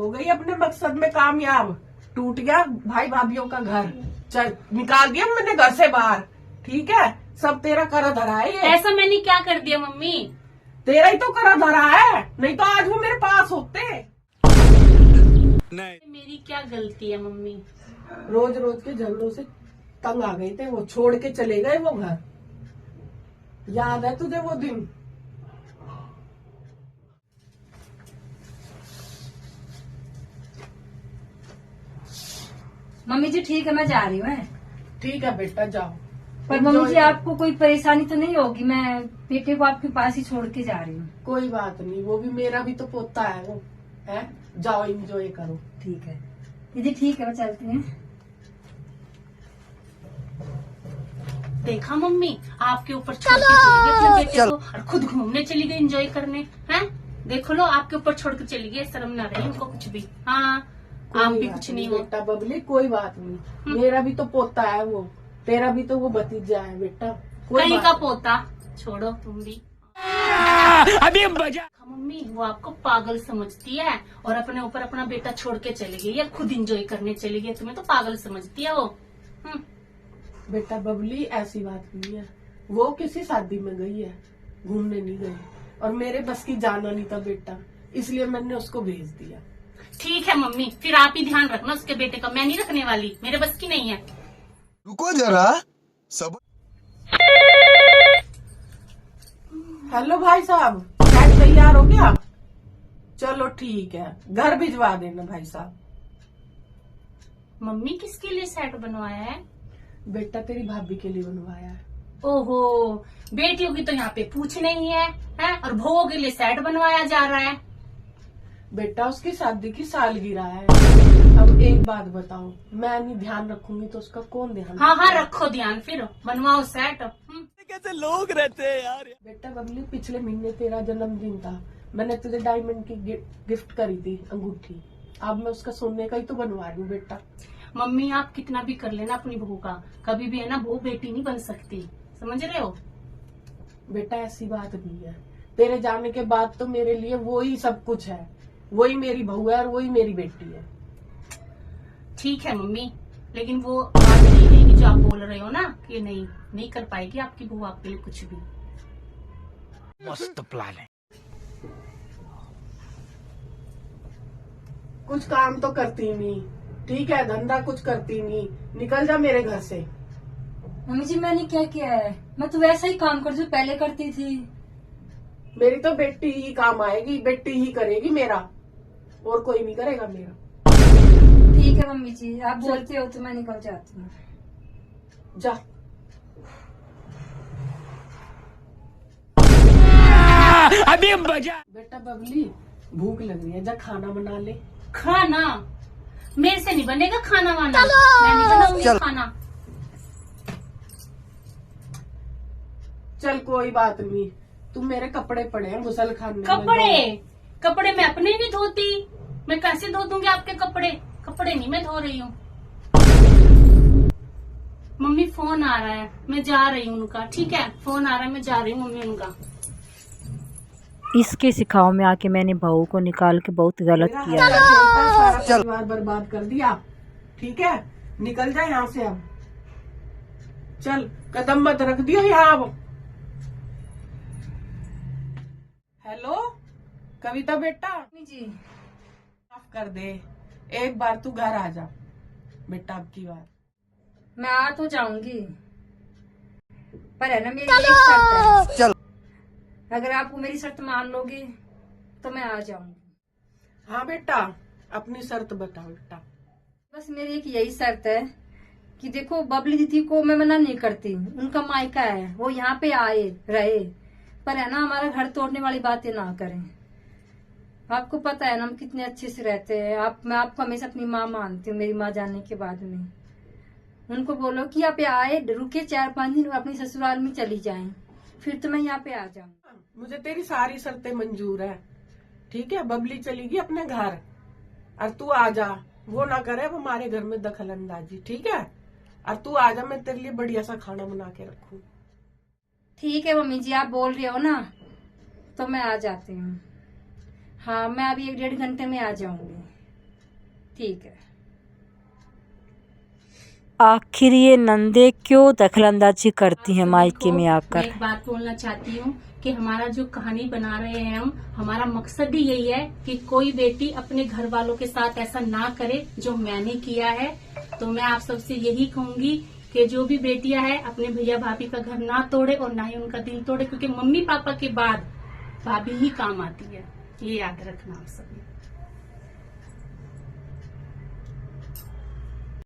हो गई अपने मकसद में कामयाब, टूट गया भाई भाभीियों का घर, चल निकाल दिया मैंने घर से बाहर। ठीक है, सब तेरा करा धरा है ये। ऐसा मैंने क्या कर दिया मम्मी? तेरा ही तो करा धरा है, नहीं तो आज वो मेरे पास होते। नहीं, मेरी क्या गलती है मम्मी? रोज रोज के झगड़ों से तंग आ गए थे, वो छोड़ के चले गए वो घर। याद है तुझे वो दिन? मम्मी जी ठीक है, मैं जा रही हूँ। ठीक है बेटा, जाओ। पर मम्मी जी आपको कोई परेशानी तो नहीं होगी? मैं बेटे को आपके पास ही छोड़ के जा रही हूँ। कोई बात नहीं, वो भी मेरा भी तो पोता है वो, है। जाओ एंजॉय करो। ठीक है दीदी, ठीक है, मैं चलती हूँ। देखा मम्मी, आपके ऊपर छोड़ के चली गई अपने बेटे को और खुद घूमने चली गई एंजॉय करने। हैं, देखो लो, आपके ऊपर छोड़ के चली गई, शर्म ना रही उनको कुछ भी। हाँ, आप भी कुछ नहीं हो। बेटा बबली, कोई बात नहीं, मेरा भी तो पोता है वो, तेरा भी तो वो भतीजा है बेटा। कहीं का पोता, छोड़ो तुम भी। अभी बजा मम्मी, वो आपको पागल समझती है और अपने ऊपर अपना बेटा छोड़ के चली गई है, खुद एंजॉय करने चली गई, तुम्हें तो पागल समझती है वो। बेटा बबली, ऐसी बात नहीं है, वो किसी शादी में गई है, घूमने नहीं गई, और मेरे बस की जाना नहीं था बेटा, इसलिए मैंने उसको भेज दिया। ठीक है मम्मी, फिर आप ही ध्यान रखना उसके बेटे का, मैं नहीं रखने वाली, मेरे बस की नहीं है। रुको जरा सब। हेलो भाई साहब, कैब तैयार हो गया? चलो ठीक है, घर भिजवा देना भाई साहब। मम्मी किसके लिए सेट बनवाया है? बेटा तेरी भाभी के लिए बनवाया है। ओहो, बेटियों की तो यहाँ पे पूछ नहीं है, और बहुओं के लिए सेट बनवाया जा रहा है। बेटा उसकी शादी की सालगिरह है। अब एक बात बताओ, मैं नहीं ध्यान रखूंगी तो उसका कौन ध्यान? हाँ हाँ, रखो ध्यान, फिर बनवाओ सेट। कैसे लोग रहते हैं यार। बेटा बबली, पिछले महीने तेरा जन्मदिन था, मैंने तुझे डायमंड की गिफ्ट करी थी अंगूठी, अब मैं उसका सोने का ही तो बनवा रही हूँ बेटा। मम्मी, आप कितना भी कर लेना अपनी बहू का, कभी भी है ना बहू बेटी नहीं बन सकती, समझ रहे हो? बेटा ऐसी बात नहीं है, तेरे जाने के बाद तो मेरे लिए वो ही सब कुछ है, वही मेरी बहू है और वही मेरी बेटी है। ठीक है मम्मी, लेकिन वो बात नहीं रहेगी जो आप बोल रहे हो ना, कि नहीं कर पाएगी आपकी बहू आपके लिए कुछ भी। मस्त प्लान है। कुछ काम तो करती नहीं, ठीक है, धंधा कुछ करती नहीं, निकल जा मेरे घर से। मम्मी जी मैंने क्या किया है? मैं तो वैसा ही काम करती हूँ, पहले करती थी। मेरी तो बेटी ही काम आएगी, बेटी ही करेगी मेरा, और कोई नहीं करेगा मेरा। ठीक है मम्मी जी, आप बोलते हो तो मैं निकल जाती हूँ। जा। अभी बजा। बेटा बबली, भूख लग रही है, जा खाना बना ले। खाना मेरे से नहीं बनेगा, खाना वाना मैं नहीं बनाऊंगी खाना। चल कोई बात नहीं, तुम मेरे कपड़े पड़े हैं गुसल खाने में। कपड़े मैं अपने नहीं धोती, मैं कैसे धो दूंगी आपके कपड़े? कपड़े नहीं मैं धो रही हूँ। मम्मी फोन आ रहा है, मैं जा रही हूँ उनका। ठीक है, फोन आ रहा है, मैं जा रही हूँ मम्मी उनका। इसके सिखाओ में आके मैंने बहू को निकाल के बहुत गलत किया। सारा परिवार बर्बाद कर दिया। ठीक है, निकल जा यहाँ से अब, चल, कदम मत रख दियो यहाँ अब। हेलो कविता बेटा, मम्मी जी माफ कर दे, एक बार तू घर आ जा बेटा, अब की बार। मैं आ तो जाऊंगी, पर है ना मेरी एक शर्त है। चल। अगर आप मेरी शर्त मान लोगे तो मैं आ जाऊंगी। हाँ बेटा, अपनी शर्त बताओ बेटा। बस मेरी एक यही शर्त है कि देखो, बबली दीदी को मैं मना नहीं करती, उनका मायका है, वो यहाँ पे आए रहे, पर है ना हमारा घर तोड़ने वाली बातें ना करें। आपको पता है ना हम कितने अच्छे से रहते हैं। मैं आपको हमेशा अपनी माँ मानती हूँ, मेरी माँ जाने के बाद में। उनको बोलो कि आप आए, रुके 4-5 दिन और अपनी ससुराल में चली जाएं, फिर तो मैं यहाँ पे आ जाऊँ। मुझे तेरी सारी शर्तें मंजूर है। ठीक है, बबली चलेगी अपने घर और तू आ जा, वो ना करे अब हमारे घर में दखल अंदाजी। ठीक है, और तू आ जा, मैं तेरे लिए बढ़िया सा खाना बना के रखूं। ठीक है मम्मी जी, आप बोल रहे हो ना तो मैं आ जाती हूँ। हाँ, मैं अभी 1-1.5 घंटे में आ जाऊंगी। ठीक है। आखिर ये नंदे क्यों दखलंदाजी करती हैं मायके में मैं आकर? एक बात बोलना चाहती हूँ कि हमारा जो कहानी बना रहे हैं हम, हमारा मकसद ही यही है कि कोई बेटी अपने घर वालों के साथ ऐसा ना करे जो मैंने किया है। तो मैं आप सबसे यही कहूंगी कि जो भी बेटियां हैं अपने भैया भाभी का घर ना तोड़े और ना ही उनका दिल तोड़े, क्योंकि मम्मी पापा के बाद भाभी ही काम आती है। ये याद रखना आप सब।